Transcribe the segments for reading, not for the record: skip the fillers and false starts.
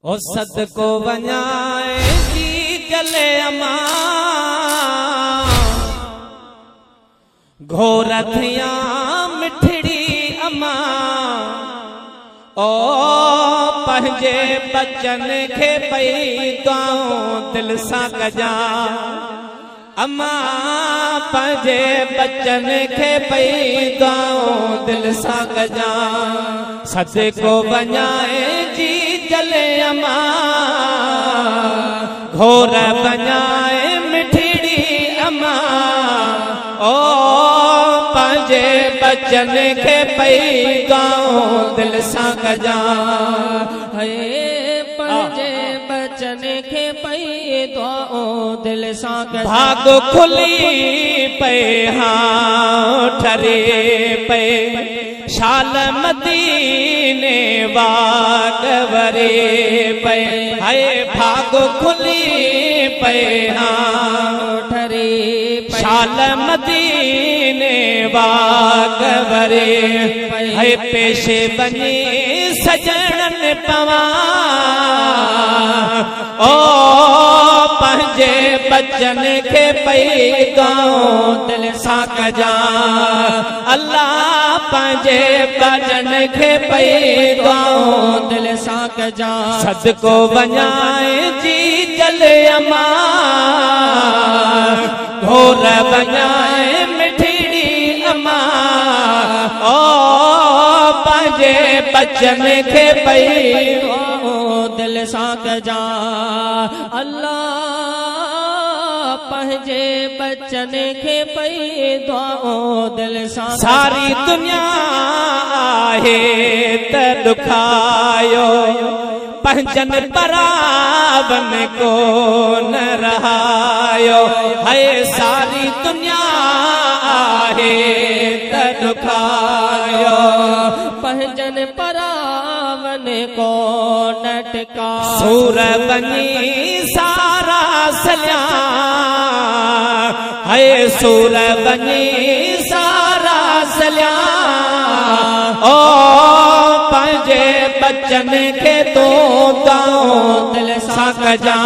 ओ सदको वञाए जी जले अमा घोर थिया मिठड़ी अमा ओ पंहिंजे बचन खे पई दुआऊं दिल सां कजा अमा पंहिंजे बचन खे पई दुआऊं दिल सां कजा सदको वञाए जी जले अमा घोर वञाए मिठड़ी अमा ओ पंहिंजे बचन खे पई दुआऊं दिल सां कजा पंहिंजे बचन खे पई दुआऊं दिल सां कजा भाग खुली पे हाँ ठरे पे शाल मदीने वाग वरे पे हाय भाग खुली पे हाँ ठरे शाल मदीने वाग वरे हाय पेशे बनी सजणन पवा ओ पंहिंजे बचन खे पई दुआऊं दिल सां कजा अल्लाह पंहिंजे बचन खे पई दुआऊं दिल सां कजा सदको वञाए जी जले अमा घोर वञाए मिठड़ी अमा ओ पंहिंजे बचन खे पई दुआऊं दिल सां कजा अल्लाह पंहिंजे बचन खे पई दुआऊं दिल सां सारी दुनिया आहे त दुखायो पंहिंजन परावन को न रहायो है सारी दुनिया आहे त दुखायो पंहिंजन परावन को न टिका सूर बनी सारा सलिया है सूर बनी सारा सलिया ओ पंहिंजे बचन खे तो दुआऊं दिल सां कजा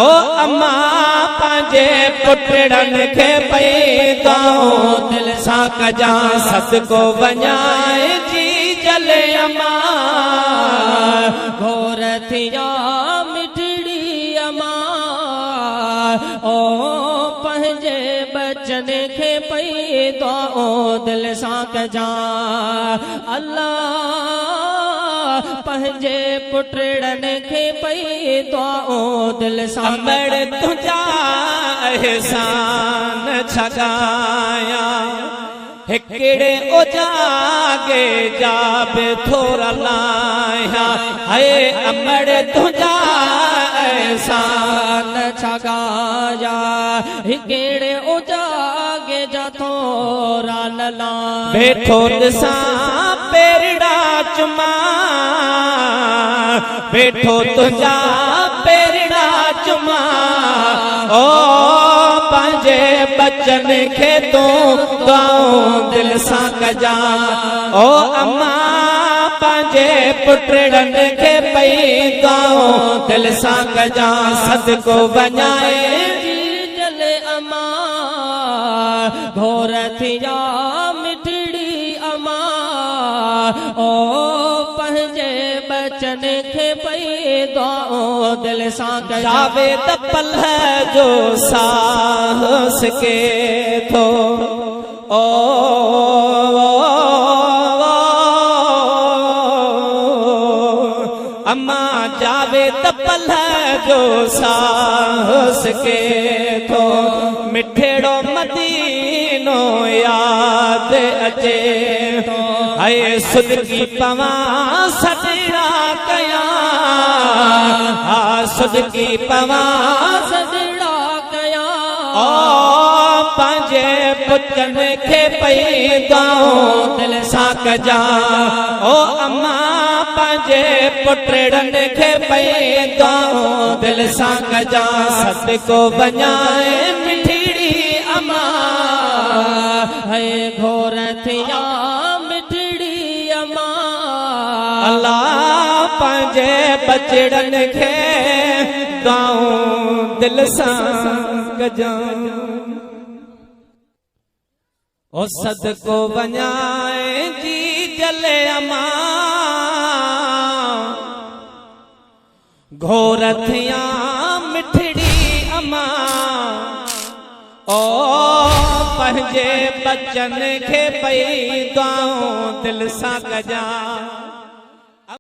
ओ अम्मा पंहिंजे पुटड़न खे पई दुआऊं दिल सां कजा सदको वञाए जी जले अमा घोर थिया मिठड़ी अमा ओ पंहिंजे बचन खे पई दुआऊं दिल सां कजा अल्लाह पंहिंजे पुटड़न खे पई दुआऊं दिल सां अमड़ तुंहिंजा एहसान छगाया हिकिड़े उजागे जा बि थोरा लाया है अमड़ तुंहिंजा एहसान छगाया हिकिड़े उजागे जा थोरा लला वेठो ॾिसां पेरड़ा चुमा वेठो तुंहिंजा पेरड़ा चुमा ओ पंहिंजे बचन खे तूं दुआऊं दिल सां कजा ओ अम्मा पंहिंजे पुटड़न खे पई दुआऊं दिल सां कजा सदको वञाए जले अमा घोर थिया मिठड़ी अमा ओ पंहिंजे बचन खे पई दुआऊं दिल सां कजा जावेद पल जो साहस के थो ओ अम्मा जावेद पल जो साहस के थो मिठड़ो मदीनो याद अचे थो है सुदकी पवा सजड़ा कया हा सुदकी पवा सजड़ा कया ओ पंहिंजे पुटन खे पई दुआऊं दिल सां कजा ओ अम्मा पंहिंजे पुटड़न खे पई दुआऊं दिल सां कजा सदको वञाए मिठड़ी अमा है घोर थिया मिठड़ी अमा अल्लाह पंहिंजे बचड़न खे दुआऊं दिल सां कजां ओ सदको वञाए जी जले अमा घोर थिया मिठड़ी अमा ओ पंहिंजे बचन खे पई दुआऊं दिल सां कजां